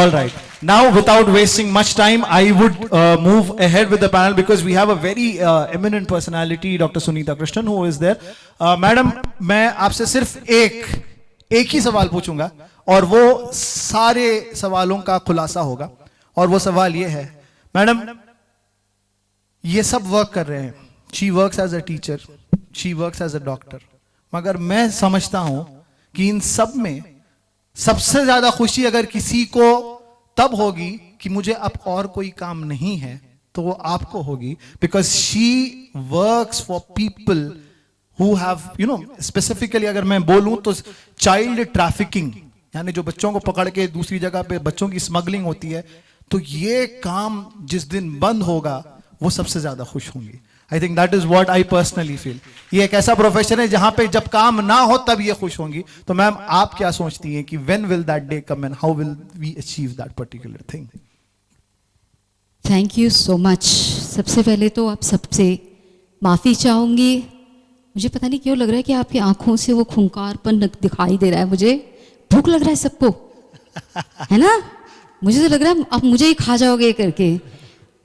All right. Now, without wasting much time, I would move ahead with the panel because we have a very eminent personality, Dr. Sunita Krishnan, who is there. Madam, मैं आपसे सिर्फ एक ही सवाल पूछूंगा और वो सारे सवालों का खुलासा होगा और वो सवाल ये है, मैडम, ये सब वर्क कर रहे हैं. She works as a teacher, she works as a doctor. मगर मैं समझता हूं कि इन सब में सबसे ज्यादा खुशी अगर किसी को तब होगी कि मुझे अब और कोई काम नहीं है तो वो आपको होगी, because she works for people who have, you know, specifically अगर मैं बोलूं तो चाइल्ड ट्रैफिकिंग, यानी जो बच्चों को पकड़ के दूसरी जगह पे बच्चों की स्मगलिंग होती है, तो ये काम जिस दिन बंद होगा वो सबसे ज्यादा खुश होंगी. I think that is what I personally feel. ये एक ऐसा प्रोफेशन है जहां पे जब काम ना हो तब ये खुश होंगी. तो मैम, आप क्या सोचती हैं कि when will that day come and how will we achieve that particular thing? Thank you so much. सबसे पहले तो आप सबसे माफ़ी चाहूँगी. मुझे पता नहीं क्यों लग रहा है कि आपकी आंखों से वो खूंखारपन दिखाई दे रहा है. मुझे भूख लग रहा है सबको, है ना? मुझे तो लग रहा है आप मुझे ही खा जाओगे करके.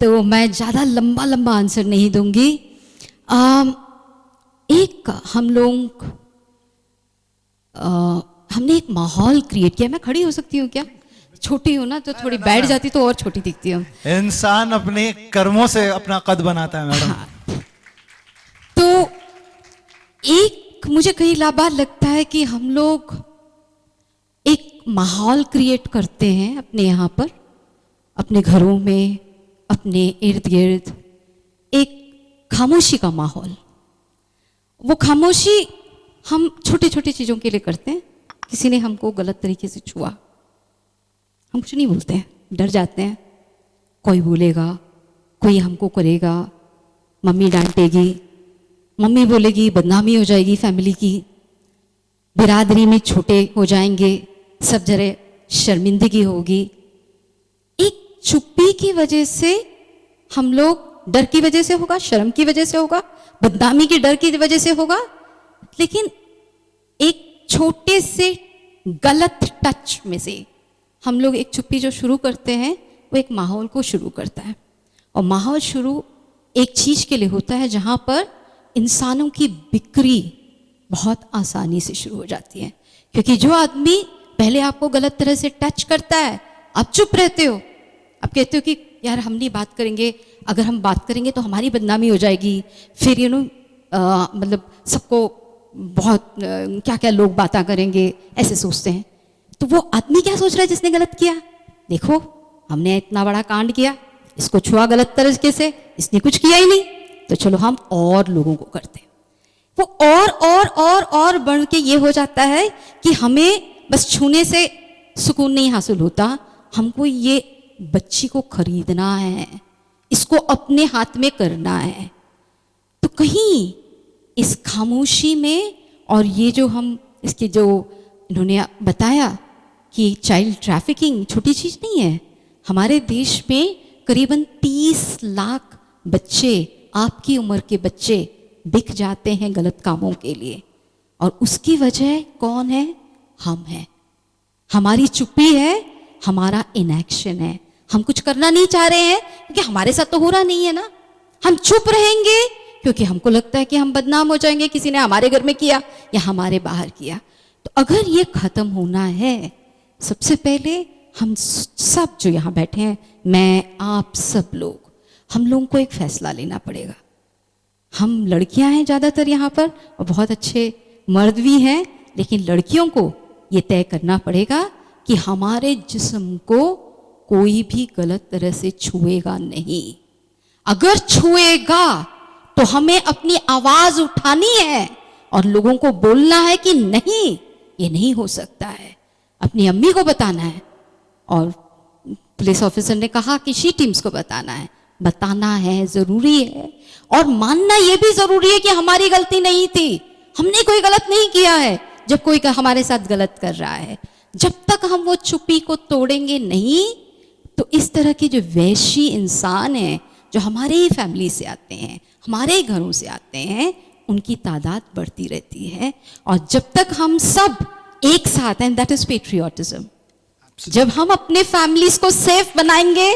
तो मैं ज़्यादा लंबा आंसर नहीं दूंगी. एक हमने एक माहौल क्रिएट किया. मैं खड़ी हो सकती हूँ क्या? छोटी हूँ ना, तो थोड़ी बैठ जाती तो और छोटी दिखती हूँ. इंसान अपने कर्मों से अपना कद बनाता है मैडम. हाँ. तो एक मुझे कई बार लगता है कि हम लोग एक माहौल क्रिएट करते हैं अपने यहाँ पर, अपने घरों में, अपने इर्द गिर्द, एक खामोशी का माहौल. वो खामोशी हम छोटी छोटी चीज़ों के लिए करते हैं. किसी ने हमको गलत तरीके से छुआ, हम कुछ नहीं बोलते हैं, डर जाते हैं. कोई बोलेगा, कोई हमको करेगा, मम्मी डांटेगी, मम्मी बोलेगी, बदनामी हो जाएगी फैमिली की, बिरादरी में छोटे हो जाएंगे, सब जरे शर्मिंदगी होगी. एक चुप्पी की वजह से हम लोग, डर की वजह से होगा, शर्म की वजह से होगा, बदनामी के डर की वजह से होगा, लेकिन एक छोटे से गलत टच में से हम लोग एक चुप्पी जो शुरू करते हैं वो एक माहौल को शुरू करता है. और माहौल शुरू एक चीज के लिए होता है जहां पर इंसानों की बिक्री बहुत आसानी से शुरू हो जाती है. क्योंकि जो आदमी पहले आपको गलत तरह से टच करता है, आप चुप रहते हो, आप कहते हो कि यार हम नहीं बात करेंगे, अगर हम बात करेंगे तो हमारी बदनामी हो जाएगी, फिर मतलब सबको बहुत क्या क्या लोग बातें करेंगे, ऐसे सोचते हैं. तो वो आदमी क्या सोच रहा है जिसने गलत किया? देखो, हमने इतना बड़ा कांड किया, इसको छुआ गलत तरीके से, इसने कुछ किया ही नहीं, तो चलो हम और लोगों को करते हैं. वो और बढ़ के ये हो जाता है कि हमें बस छूने से सुकून नहीं हासिल होता, हमको ये बच्ची को खरीदना है, इसको अपने हाथ में करना है. तो कहीं इस खामोशी में, और ये जो हम इसके जो इन्होंने बताया कि चाइल्ड ट्रैफिकिंग छोटी चीज़ नहीं है. हमारे देश में करीबन 30 लाख बच्चे, आपकी उम्र के बच्चे बिक जाते हैं गलत कामों के लिए. और उसकी वजह कौन है? हम हैं. हमारी चुप्पी है, हमारा इनएक्शन है. हम कुछ करना नहीं चाह रहे हैं क्योंकि हमारे साथ तो हो रहा नहीं है ना. हम चुप रहेंगे क्योंकि हमको लगता है कि हम बदनाम हो जाएंगे, किसी ने हमारे घर में किया या हमारे बाहर किया. तो अगर ये खत्म होना है, सबसे पहले हम सब जो यहाँ बैठे हैं, मैं, आप सब लोग, हम लोगों को एक फैसला लेना पड़ेगा. हम लड़कियां हैं ज़्यादातर यहाँ पर और बहुत अच्छे मर्द भी हैं, लेकिन लड़कियों को ये तय करना पड़ेगा कि हमारे जिस्म को कोई भी गलत तरह से छुएगा नहीं. अगर छुएगा तो हमें अपनी आवाज उठानी है और लोगों को बोलना है कि नहीं, ये नहीं हो सकता है. अपनी अम्मी को बताना है, और पुलिस ऑफिसर ने कहा कि शी टीम्स को बताना है, जरूरी है. और मानना ये भी जरूरी है कि हमारी गलती नहीं थी, हमने कोई गलत नहीं किया है. जब कोई हमारे साथ गलत कर रहा है, जब तक हम वो चुप्पी को तोड़ेंगे नहीं, तो इस तरह के जो वैशी इंसान हैं, जो हमारे ही फैमिली से आते हैं, हमारे ही घरों से आते हैं, उनकी तादाद बढ़ती रहती है. और जब तक हम सब एक साथ हैं, दैट इज पेट्रियोटिज्म. जब हम अपने फैमिलीज को सेफ बनाएंगे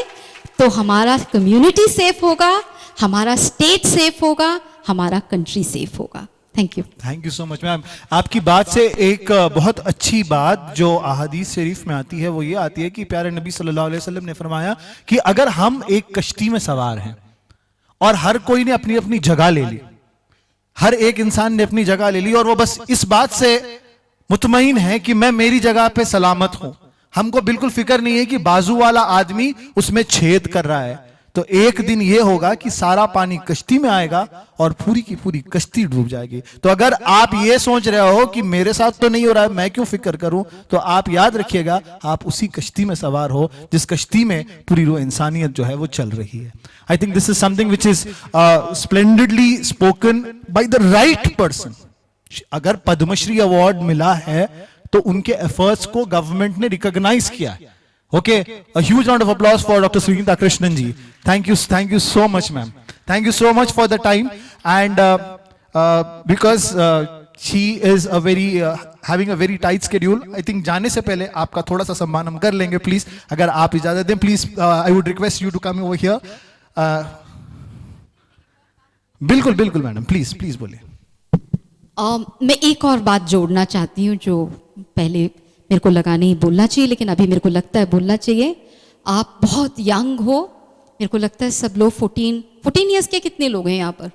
तो हमारा कम्युनिटी सेफ होगा, हमारा स्टेट सेफ होगा, हमारा कंट्री सेफ होगा। Thank you. Thank you so much ma'am. आपकी बात से एक बहुत अच्छी बात जो अहादीस शरीफ में आती है वो ये आती है कि प्यारे नबी सल्लल्लाहु अलैहि वसल्लम ने फरमाया कि अगर हम एक कश्ती में सवार हैं और हर कोई ने अपनी अपनी जगह ले ली, हर एक इंसान ने अपनी जगह ले ली और वो बस इस बात से मुतमईन है कि मैं मेरी जगह पे सलामत हूं, हमको बिल्कुल फिक्र नहीं है कि बाजू वाला आदमी उसमें छेद कर रहा है, तो एक दिन ये होगा कि सारा पानी कश्ती में आएगा और पूरी की पूरी कश्ती डूब जाएगी। तो अगर आप ये सोच रहे हो कि मेरे साथ तो नहीं हो रहा है, मैं क्यों फिक्र करूं, तो आप याद रखिएगा आप उसी कश्ती में सवार हो जिस कश्ती में पूरी रो इंसानियत जो है वो चल रही है। I think this is something which is splendidly spoken by the right person. अगर पद्मश्री अवार्ड मिला है तो उनके एफर्ट्स को गवर्नमेंट ने रिकॉग्नाइज किया है। Okay, a huge round of applause for Dr. Sunita Krishnan ji. Thank you so much, ma'am. Thank you so much for the time, and because she is a very having a very tight schedule. I think जाने से पहले आपका थोड़ा सा सम्मान हम कर लेंगे, please. अगर आप इजाजत दें, please. I would request you to come over here. बिल्कुल बिल्कुल मैडम, प्लीज प्लीज बोलिए। मैं एक और बात जोड़ना चाहती हूँ जो पहले मेरे को लगा नहीं बोलना चाहिए, लेकिन अभी मेरे को लगता है बोलना चाहिए। आप बहुत यंग हो, मेरे को लगता है सब लोग 14 इयर्स के कितने लोग हैं यहाँ पर?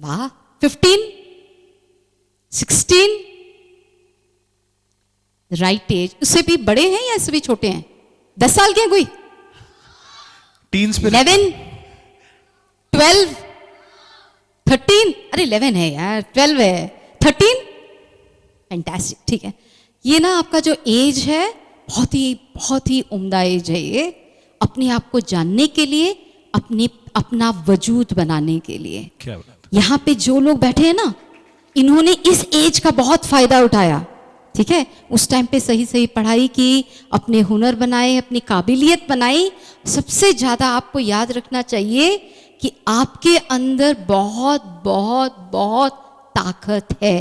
वाह, 15, 16, राइट एज। उससे भी बड़े हैं या इससे भी छोटे हैं? 10 साल के हैं कोई? टीन्स पे 11, 12, 13, अरे 11 है यार, 12 है, 13, फैंटास्टिक, ठीक है। ये ना आपका जो एज है बहुत ही उम्दा एज है ये, अपने आप को जानने के लिए, अपना वजूद बनाने के लिए। क्या बात? यहाँ पे जो लोग बैठे हैं ना, इन्होंने इस एज का बहुत फायदा उठाया, ठीक है। उस टाइम पे सही सही पढ़ाई की, अपने हुनर बनाए, अपनी काबिलियत बनाई। सबसे ज्यादा आपको याद रखना चाहिए कि आपके अंदर बहुत बहुत बहुत ताकत है।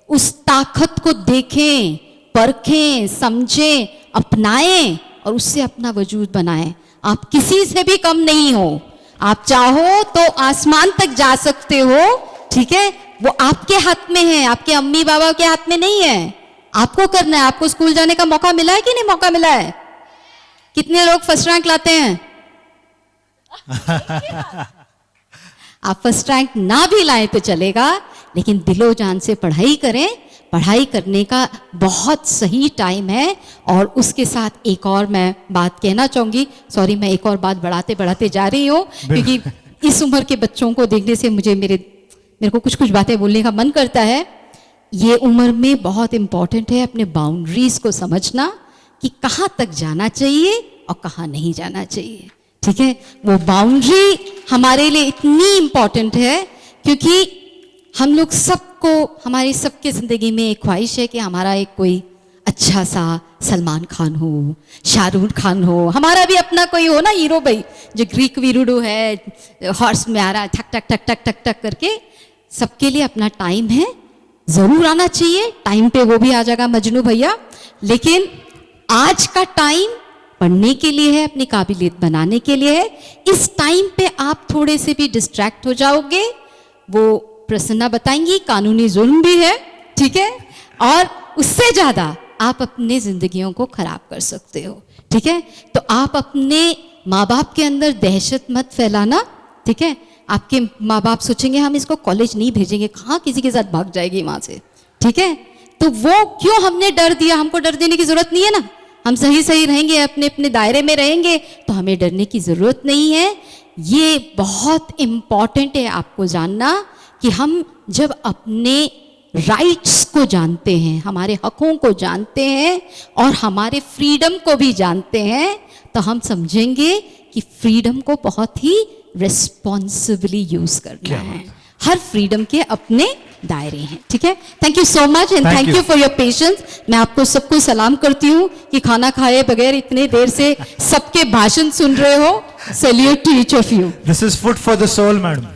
उस ताकत को देखें, परखें, समझें, अपनाएं और उससे अपना वजूद बनाएं। आप किसी से भी कम नहीं हो, आप चाहो तो आसमान तक जा सकते हो, ठीक है। वो आपके हाथ में है, आपके अम्मी बाबा के हाथ में नहीं है। आपको करना है। आपको स्कूल जाने का मौका मिला है कि नहीं मौका मिला है? कितने लोग फर्स्ट रैंक लाते हैं? आप फर्स्ट रैंक ना भी लाए तो चलेगा, लेकिन दिलो जान से पढ़ाई करें। पढ़ाई करने का बहुत सही टाइम है। और उसके साथ एक और मैं बात कहना चाहूंगी, सॉरी मैं एक और बात बढ़ाते जा रही हूँ, क्योंकि इस उम्र के बच्चों को देखने से मेरे को कुछ बातें बोलने का मन करता है। ये उम्र में बहुत इंपॉर्टेंट है अपने बाउंड्रीज को समझना कि कहाँ तक जाना चाहिए और कहाँ नहीं जाना चाहिए, ठीक है। वो बाउंड्री हमारे लिए इतनी इंपॉर्टेंट है क्योंकि हम लोग सबको, हमारी सबके जिंदगी में एक ख्वाहिश है कि हमारा एक कोई अच्छा सा सलमान खान हो, शाहरुख खान हो, हमारा भी अपना कोई हो ना हीरो भाई, जो ग्रीक वीरुडो है, हॉर्स में आ रहा है ठक ठक ठक ठक ठक ठक करके। सबके लिए अपना टाइम है, जरूर आना चाहिए टाइम पे, वो भी आ जाएगा मजनू भैया। लेकिन आज का टाइम पढ़ने के लिए है, अपनी काबिलियत बनाने के लिए है। इस टाइम पे आप थोड़े से भी डिस्ट्रैक्ट हो जाओगे, वो प्रसन्ना बताएंगी कानूनी जुल्म भी है, ठीक है। और उससे ज्यादा आप अपने जिंदगियों को खराब कर सकते हो, ठीक है। तो आप अपने माँ बाप के अंदर दहशत मत फैलाना, ठीक है। आपके माँ बाप सोचेंगे हम इसको कॉलेज नहीं भेजेंगे, कहाँ किसी के साथ भाग जाएगी वहां से, ठीक है। तो वो क्यों हमने डर दिया? हमको डर देने की जरूरत नहीं है ना। हम सही रहेंगे, अपने अपने दायरे में रहेंगे, तो हमें डरने की जरूरत नहीं है। ये बहुत इंपॉर्टेंट है आपको जानना कि हम जब अपने राइट्स को जानते हैं, हमारे हकों को जानते हैं और हमारे फ्रीडम को भी जानते हैं, तो हम समझेंगे कि फ्रीडम को बहुत ही रिस्पॉन्सिबली यूज करना है। हर फ्रीडम के अपने दायरे हैं, ठीक है। Thank you so much and thank you for your patience. मैं आपको सबको सलाम करती हूँ कि खाना खाए बगैर इतने देर से सबके भाषण सुन रहे हो। Salute to each of you. This is food for the soul madam.